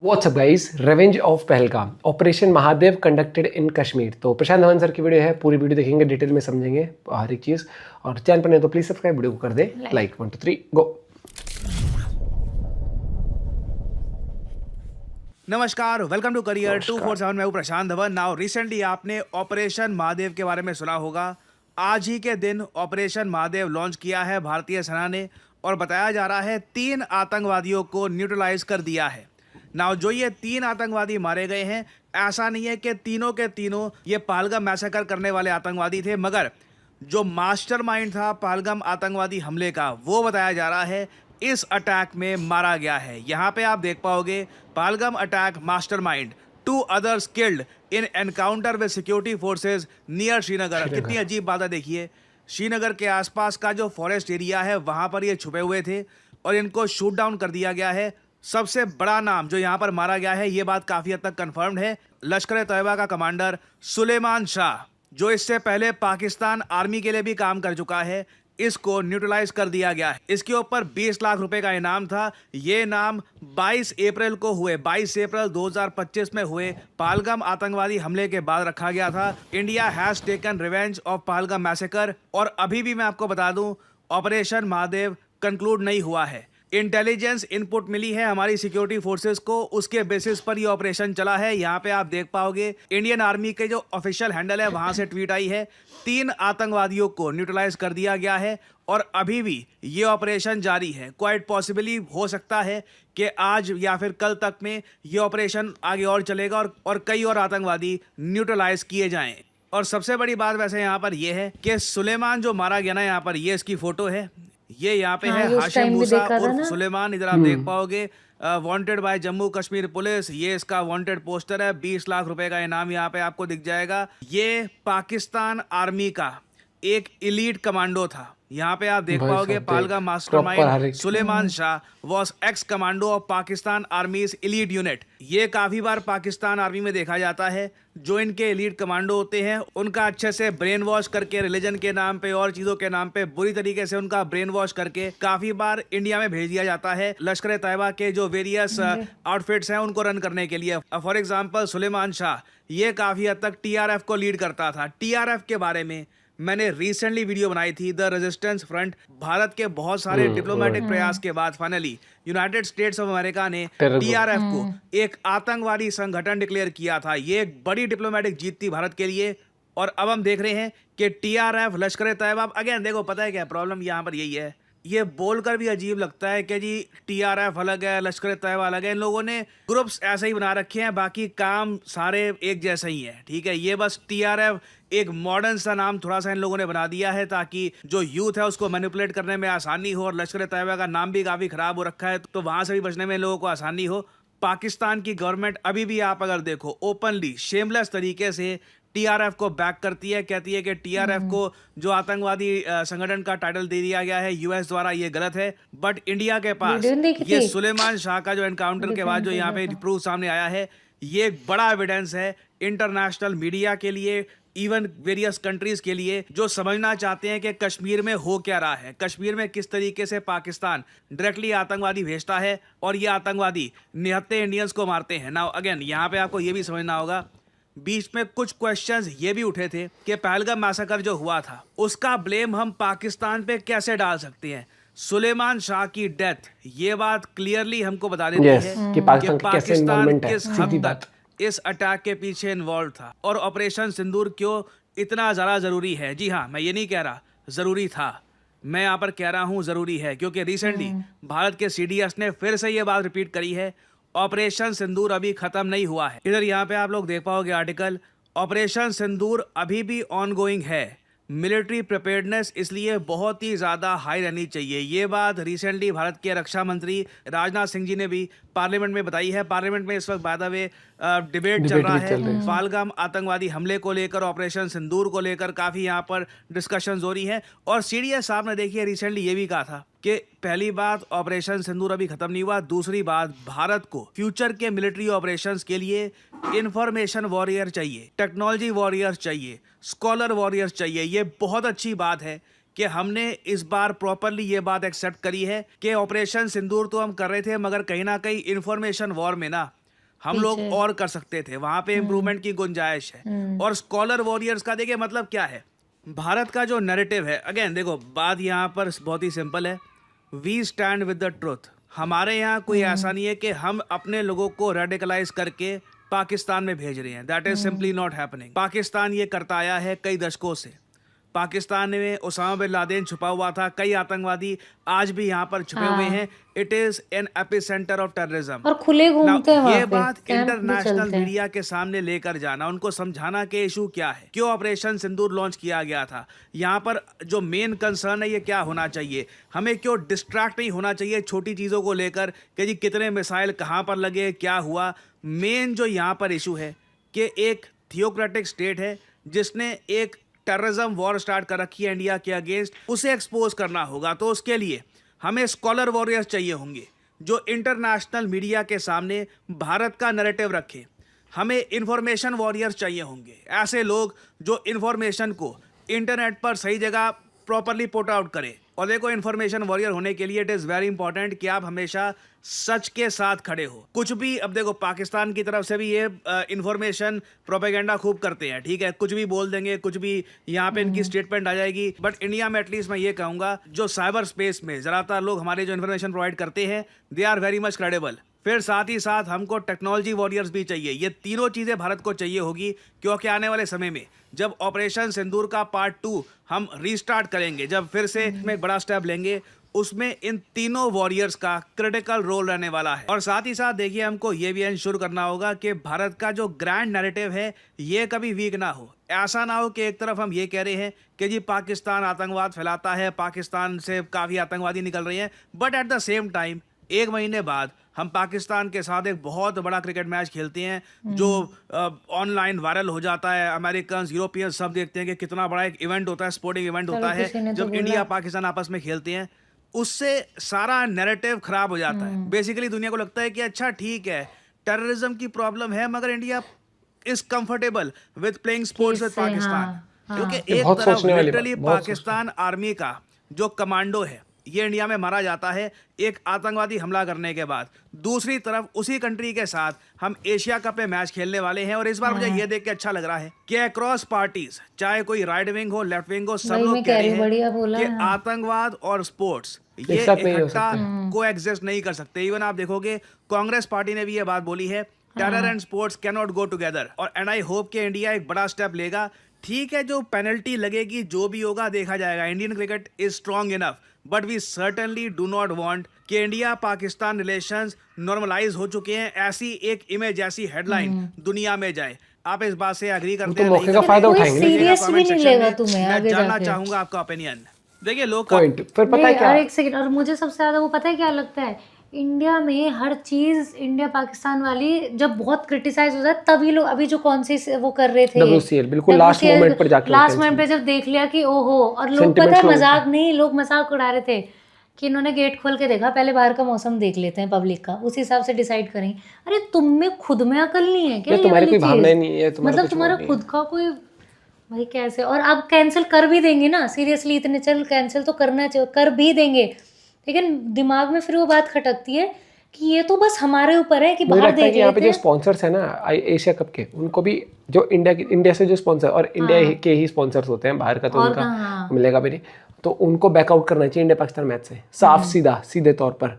What's up guys, revenge of Pahalgam operation Mahadev conducted in Kashmir. तो प्रशांत Dhawan sir की video है, पूरी वीडियो देखेंगे, डिटेल में समझेंगे हर एक चीज़। और चैनल पर नहीं तो प्लीज़ सब्सक्राइब, वीडियो को कर दे लाइक। 1 2 3 गो। नमस्कार, वेलकम टू करियर 247। मैं हूं प्रशांत धवन। नाउ रिसेंटली आपने ऑपरेशन महादेव के बारे में सुना होगा। आज ही के दिन ऑपरेशन महादेव लॉन्च किया है भारतीय सेना ने और बताया जा रहा है 3 आतंकवादियों को न्यूट्रलाइज कर दिया है। नाउ जो ये 3 आतंकवादी मारे गए हैं, ऐसा नहीं है कि तीनों के तीनों ये पहलगाम मैसेकर करने वाले आतंकवादी थे, मगर जो मास्टरमाइंड था पहलगाम आतंकवादी हमले का, वो बताया जा रहा है इस अटैक में मारा गया है। यहाँ पे आप देख पाओगे Pahalgam attack mastermind, 2 others killed in encounter with security forces near Srinagar. कितनी अजीब बात है, देखिए श्रीनगर के आसपास का जो फॉरेस्ट एरिया है वहां पर ये छुपे हुए थे और इनको शूट डाउन कर दिया गया है। सबसे बड़ा नाम जो यहाँ पर मारा गया है, ये बात काफी हद तक कंफर्म्ड है, लश्कर तैयबा का कमांडर सुलेमान शाह, जो इससे पहले पाकिस्तान आर्मी के लिए भी काम कर चुका है। इसको न्यूट्रलाइज कर दिया गया है। इसके ऊपर 20 लाख रुपए का इनाम था। ये नाम 22 अप्रैल को हुए 22 अप्रैल 2025 में हुए पहलगाम आतंकवादी हमले के बाद रखा गया था। India has taken revenge of Pahalgam massacre. और अभी भी मैं आपको बता दूं, ऑपरेशन महादेव कंक्लूड नहीं हुआ है। इंटेलिजेंस इनपुट मिली है हमारी सिक्योरिटी फोर्सेस को, उसके बेसिस पर ये ऑपरेशन चला है। यहाँ पे आप देख पाओगे इंडियन आर्मी के जो ऑफिशियल हैंडल है वहां से ट्वीट आई है, 3 आतंकवादियों को न्यूट्रलाइज कर दिया गया है और अभी भी ये ऑपरेशन जारी है। क्वाइट पॉसिबली हो सकता है कि आज या फिर कल तक में ये ऑपरेशन आगे और चलेगा और कई और आतंकवादी न्यूट्रलाइज किए जाएं। और सबसे बड़ी बात वैसे यहाँ पर यह है कि सुलेमान जो मारा गया ना, यहाँ पर ये इसकी फोटो है, ये यहाँ पे है हाशिम मूसा उर्फ सुलेमान। इधर आप देख पाओगे wanted bye Jammu Kashmir police, ये इसका वांटेड पोस्टर है। 20 लाख रुपए का इनाम यहाँ पे आपको दिख जाएगा। ये पाकिस्तान आर्मी का एक इलीट कमांडो था। यहाँ पे आप देख पाओगे Pahalgam mastermind Suleman Shah was ex commando of Pakistan army's elite unit. ये काफी बार पाकिस्तान आर्मी में देखा जाता है, जो इनके एलीट कमांडो होते हैं उनका अच्छे से ब्रेन वॉश करके, रिलीजन के नाम पे और चीजों के नाम पे बुरी तरीके से उनका ब्रेन वॉश करके काफी बार इंडिया में भेज दिया जाता है लश्कर तैयबा के जो वेरियस आउटफिट्स हैं उनको रन करने के लिए। फॉर एग्जाम्पल सुलेमान शाह ये काफी हद तक TRF को लीड करता था। TRF के बारे में मैंने रिसेंटली वीडियो बनाई थी, द रेजिस्टेंस फ्रंट। भारत के बहुत सारे डिप्लोमेटिक प्रयास के बाद finally United states of America ने TRF को एक आतंकवादी संगठन डिक्लेयर किया था। ये एक बड़ी डिप्लोमेटिक जीत थी भारत के लिए। और अब हम देख रहे हैं कि TRF लश्कर तैयबा, अगेन देखो पता है क्या प्रॉब्लम यहाँ पर यही है, ये बोलकर भी अजीब लगता है कि जी TRF अलग है, लश्कर तैयबा अलग है। इन लोगों ने ग्रुप्स ऐसे ही बना रखे हैं, बाकी काम सारे एक जैसे ही है। ठीक है, ये बस TRF एक मॉडर्न सा नाम थोड़ा सा इन लोगों ने बना दिया है ताकि जो यूथ है उसको मैनिपुलेट करने में आसानी हो। और लश्कर तैयबा का नाम भी काफी खराब हो रखा है, तो वहां से भी बचने में इन लोगों को आसानी हो। पाकिस्तान की गवर्नमेंट अभी भी आप अगर देखो ओपनली शेमलेस तरीके से TRF को बैक करती है, कहती है कि TRF को जो आतंकवादी संगठन का टाइटल दे दिया गया है US द्वारा, ये गलत है। बट इंडिया के पास ये सुलेमान शाह का जो एनकाउंटर के बाद जो यहाँ पे प्रूफ सामने आया है, ये एक बड़ा एविडेंस है इंटरनेशनल मीडिया के लिए, इवन वेरियस कंट्रीज के लिए, जो समझना चाहते हैं कि कश्मीर में हो क्या रहा है, कश्मीर में किस तरीके से पाकिस्तान डायरेक्टली आतंकवादी भेजता है और ये आतंकवादी निहत्थे इंडियंस को मारते हैं। नाउ अगेन यहाँ पे आपको ये भी समझना होगा, बीच में कुछ क्वेश्चंस ये भी उठे थे कि पहलगाम मैसेकर जो हुआ था उसका ब्लेम हम पाकिस्तान पे कैसे डाल सकते हैं। सुलेमान शाह की डेथ ये बात क्लियरली हमको बता देती है कि पाकिस्तान किस हद तक इस अटैक के पीछे इन्वॉल्व था और ऑपरेशन सिंदूर क्यों इतना ज़्यादा ज़रूरी है। जी हाँ, मैं ये नहीं कह रहा ज़रूरी था, मैं यहाँ पर कह रहा हूँ ज़रूरी है, क्योंकि रिसेंटली भारत के CDS ने फिर से ये बात रिपीट करी है, ऑपरेशन सिंदूर अभी खत्म नहीं हुआ है। इधर यहाँ पे आप लोग देख पाओगे आर्टिकल, ऑपरेशन सिंदूर अभी भी ऑनगोइंग है। मिलिट्री प्रिपेयर्डनेस इसलिए बहुत ही ज़्यादा हाई रहनी चाहिए। ये बात रिसेंटली भारत के रक्षा मंत्री राजनाथ सिंह जी ने भी पार्लियामेंट में बताई है। पार्लियामेंट में इस वक्त बाय द वे डिबेट चल रहा है पहलगाम आतंकवादी हमले को लेकर, ऑपरेशन सिंदूर को लेकर काफ़ी यहाँ पर डिस्कशंस हो रही हैं। और CDS साहब ने देखिए रिसेंटली ये भी कहा था कि पहली बात ऑपरेशन सिंदूर अभी खत्म नहीं हुआ, दूसरी बात भारत को फ्यूचर के मिलिट्री ऑपरेशंस के लिए इंफॉर्मेशन वॉरियर चाहिए, टेक्नोलॉजी वॉरियर चाहिए, स्कॉलर वॉरियर्स चाहिए। ये बहुत अच्छी बात है कि हमने इस बार प्रॉपरली ये बात एक्सेप्ट करी है कि ऑपरेशन सिंदूर तो हम कर रहे थे, मगर कहीं ना कहीं इंफॉर्मेशन वॉर में ना हम लोग और कर सकते थे, वहां पे इम्प्रूवमेंट की गुंजाइश है। और स्कॉलर वॉरियर्स का देखिए मतलब क्या है, भारत का जो नैरेटिव है, अगेन देखो बात यहाँ पर बहुत ही सिंपल है, we stand with the truth. हमारे यहाँ कोई ऐसा नहीं है कि हम अपने लोगों को रेडिकलाइज करके पाकिस्तान में भेज रहे हैं, that is simply not happening. Pakistan ये करता आया है कई दशकों से। पाकिस्तान में ओसामा बिन लादेन छुपा हुआ था, कई आतंकवादी आज भी यहाँ पर छुपे हुए हैं। It is an epicentre of terrorism. और खुले घूमते हैं ये वहाँ पे, बात कैंप भी इंटरनेशनल चलते हैं। मीडिया के सामने लेकर जाना, उनको समझाना कि इशू क्या है, क्यों ऑपरेशन सिंदूर लॉन्च किया गया था, यहाँ पर जो मेन कंसर्न है ये क्या होना चाहिए, हमें क्यों डिस्ट्रैक्ट नहीं होना चाहिए छोटी चीज़ों को लेकर कि जी कितने मिसाइल कहाँ पर लगे, क्या हुआ। मेन जो यहाँ पर इशू है कि एक थियोक्रेटिक स्टेट है जिसने एक टेररिज्म वॉर स्टार्ट कर रखी है इंडिया के अगेंस्ट, उसे एक्सपोज करना होगा। तो उसके लिए हमें स्कॉलर वॉरियर्स चाहिए होंगे जो इंटरनेशनल मीडिया के सामने भारत का नैरेटिव रखें। हमें इंफॉर्मेशन वॉरियर्स चाहिए होंगे, ऐसे लोग जो इंफॉर्मेशन को इंटरनेट पर सही जगह प्रॉपरली पुट आउट करें। और देखो इंफॉर्मेशन वॉरियर होने के लिए इट इज़ वेरी इंपॉर्टेंट कि आप हमेशा सच के साथ खड़े हो। कुछ भी, अब देखो पाकिस्तान की तरफ से भी ये इंफॉर्मेशन प्रोपेगेंडा खूब करते हैं, ठीक है, कुछ भी बोल देंगे, कुछ भी यहाँ पे इनकी स्टेटमेंट आ जाएगी। बट इंडिया में एटलीस्ट मैं ये कहूँगा जो साइबर स्पेस में ज़्यादातर लोग हमारे जो इन्फॉर्मेशन प्रोवाइड करते हैं they are very much credible. फिर साथ ही साथ हमको टेक्नोलॉजी वॉरियर्स भी चाहिए। ये तीनों चीज़ें भारत को चाहिए होगी, क्योंकि आने वाले समय में जब ऑपरेशन सिंदूर का पार्ट 2 हम रीस्टार्ट करेंगे, जब फिर से इसमें एक बड़ा स्टेप लेंगे, उसमें इन तीनों वॉरियर्स का क्रिटिकल रोल रहने वाला है। और साथ ही साथ देखिए हमको ये भी इंश्योर करना होगा कि भारत का जो ग्रैंड नैरेटिव है ये कभी वीक ना हो। ऐसा ना हो कि एक तरफ हम ये कह रहे हैं कि जी पाकिस्तान आतंकवाद फैलाता है, पाकिस्तान से काफ़ी आतंकवादी निकल रहे हैं, but at the same time एक महीने बाद हम पाकिस्तान के साथ एक बहुत बड़ा क्रिकेट मैच खेलते हैं जो ऑनलाइन वायरल हो जाता है। अमेरिकन, यूरोपियन सब देखते हैं कि कितना बड़ा एक इवेंट होता है, स्पोर्टिंग इवेंट होता है जब इंडिया पाकिस्तान आपस में खेलते हैं। उससे सारा नैरेटिव खराब हो जाता है। बेसिकली दुनिया को लगता है कि अच्छा ठीक है टेररिज्म की प्रॉब्लम है, मगर India is comfortable with playing sports with Pakistan. क्योंकि एक तरफ लिटरली पाकिस्तान आर्मी का जो कमांडो है ये इंडिया में मारा जाता है एक आतंकवादी हमला करने के बाद, दूसरी तरफ उसी कंट्री के साथ हम एशिया कप में मैच खेलने वाले हैं। और इस बार मुझे ये देख के अच्छा लग रहा है कि अक्रॉस पार्टीज, चाहे कोई राइट विंग हो लेफ्ट विंग हो, सब लोग कह रहे हैं कि आतंकवाद और स्पोर्ट्स ये इकट्ठा को एग्जिस्ट नहीं कर सकते। इवन आप देखोगे कांग्रेस पार्टी ने भी ये बात बोली है, terror and sports can not go together. और एंड आई होप कि इंडिया एक बड़ा स्टेप लेगा। ठीक है, जो पेनल्टी लगेगी जो भी होगा देखा जाएगा। Indian cricket is strong enough, but we certainly do not want कि इंडिया पाकिस्तान रिलेशंस नॉर्मलाइज हो चुके हैं, ऐसी एक इमेज, ऐसी हेडलाइन दुनिया में जाए। आप इस बात से एग्री करते हैं? मौके का फायदा उठाएंगे। सीरियस भी नहीं लेगा तुम्हें आगे जानना जाके। चाहूंगा आपका ओपिनियन। देखिए लोग पॉइंट फिर पता है क्या, और एक सेकंड, और मुझे सबसे ज्यादा वो पता है क्या लगता है, इंडिया में हर चीज इंडिया पाकिस्तान वाली जब बहुत क्रिटिसाइज हो जाए तभी लोग, अभी जो कौन सी वो कर रहे थे WCL बिल्कुल लास्ट मोमेंट पर जाके, लास्ट मोमेंट पे जब देख लिया कि ओहो, और लोग पता है मजाक नहीं, लोग मजाक उड़ा रहे थे कि इन्होंने गेट खोल के देखा, पहले बाहर का मौसम देख लेते हैं पब्लिक का, उस हिसाब से डिसाइड करें। अरे तुम में खुद में अकल नहीं है क्या? ये तुम्हारी वाली कोई भावना चीज, नहीं है, मतलब तुम्हारा खुद का कोई, भाई कैसे? और अब कैंसिल कर भी देंगे ना, सीरियसली इतने चल कैंसिल तो करना चाहिए, कर भी देंगे, लेकिन दिमाग में फिर वो बात खटकती है कि ये तो बस हमारे ऊपर है कि बाहर देख यहाँ पे जो स्पॉन्सर्स है ना एशिया कप के, उनको भी जो इंडिया से जो स्पॉन्सर, और इंडिया के ही स्पॉन्सर्स होते हैं, बाहर का तो उनका मिलेगा भी नहीं, तो उनको बैकआउट करना चाहिए इंडिया पाकिस्तान मैच से, साफ सीधे तौर पर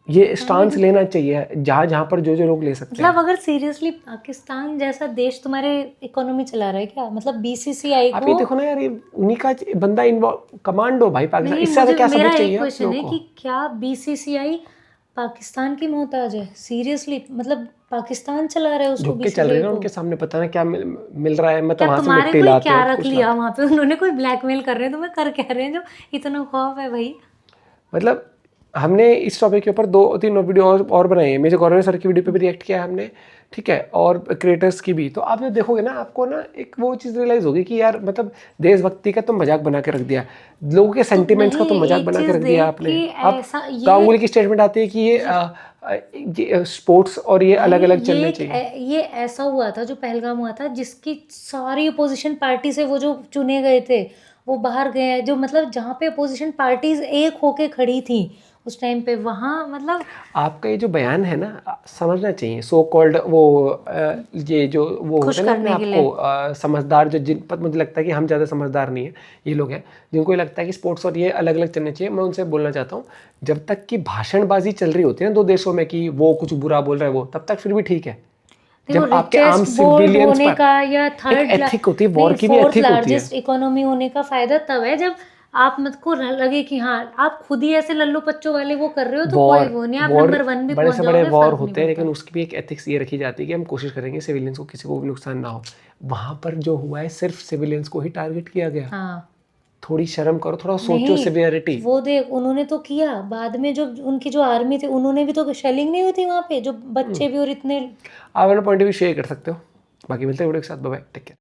ये स्टांस लेना चाहिए जहाँ पर जो लोग ले सकते हैं। मतलब अगर सीरियसली पाकिस्तान जैसा देश तुम्हारे इकोनॉमी चला रहा है क्या? मतलब BCCI आप ये देखो ना यार, ये उन्हीं का बंदा इन्वॉल्व, कमांडो भाई पाकिस्तान, इससे ज्यादा क्या सब चाहिए? क्वेश्चन है कि क्या BCCI पाकिस्तान की मोहताज है? सीरियसली, मतलब पाकिस्तान चला रहा है उसको, चल रहे हैं उनके सामने, पता ना क्या मिल रहा है, मतलब वहां से तुम्हारे मिट्टी कोई लाते क्या रख लिया वहां पे, उन्होंने कोई ब्लैकमेल कर रहे हैं तुम्हें, कर कह रहे हैं जो इतना खौफ है भाई। मतलब हमने इस टॉपिक के ऊपर 2-3 वीडियो और बनाए हैं, मेजर गौरव सर की वीडियो पे भी रिएक्ट किया है हमने, ठीक है, और क्रिएटर्स की भी। तो आप जो देखोगे ना, आपको ना एक वो चीज़ रियलाइज होगी कि यार मतलब देशभक्ति का तो मजाक बना के रख दिया, लोगों के सेंटिमेंट्स का तो मजाक बना के रख दिया आपने। अब गांगुली की स्टेटमेंट आती है कि ये स्पोर्ट्स और ये अलग अलग चलने चाहिए। ये ऐसा हुआ था जो पहलगाम हुआ था, जिसकी सारी अपोजिशन पार्टी से वो जो चुने गए थे वो बाहर गए हैं, जो मतलब जहाँ पे अपोजिशन पार्टीज एक होके खड़ी थी उस टाइम पे वहाँ मतलब आपका ये जो बयान है ना समझना चाहिए सो कॉल्ड वो ये जो वो खुश होते हैं ना अपने करने के आपको समझदार जो जिन पर मुझे लगता है कि हम ज़्यादा समझदार नहीं है ये लोग हैं जिनको ये लगता है कि स्पोर्ट्स और ये अलग अलग चलने चाहिए। मैं उनसे बोलना चाहता हूँ जब तक कि भाषणबाजी चल रही होती है ना दो देशों में कि वो कुछ बुरा बोल रहा है वो तब तक फिर भी ठीक है। देखो जब आपके आम रिचेस्ट वर्ल्ड सिविलियंस होने पर का या एक थर्ड एथिक होती है, वॉर की भी फोर्थ एथिक होती है। लार्जेस्ट इकोनॉमी होने का फायदा तब है जब आप मत को लगे कि हाँ आप खुद ही ऐसे लल्लू पच्चो वाले वो कर रहे हो तो कोई वॉर वो नहीं, आप वॉर नंबर 1 भी बड़े पहुंच से बड़े जाओगे, वॉर फर्क नहीं होते हैं पड़ता। लेकिन उसकी भी एक एथिक्स ये रखी जाती है कि हम कोशिश करेंगे सिविलियंस को किसी को भी नुकसान ना हो। वहां पर जो हुआ है सिर्फ सिविलियंस को ही टारगेट किया गया। हाँ थोड़ी शर्म करो, थोड़ा सोचो नहीं, सिवियरिटी। वो देख उन्होंने तो किया बाद में जो उनकी जो आर्मी थी उन्होंने भी तो शेलिंग नहीं हुई थी वहां पे जो बच्चे भी और इतने आप अपना पॉइंट ऑफ व्यू शेयर कर सकते हो। बाकी मिलते हैं वीडियो के साथ, बाय बाय, टेक केयर।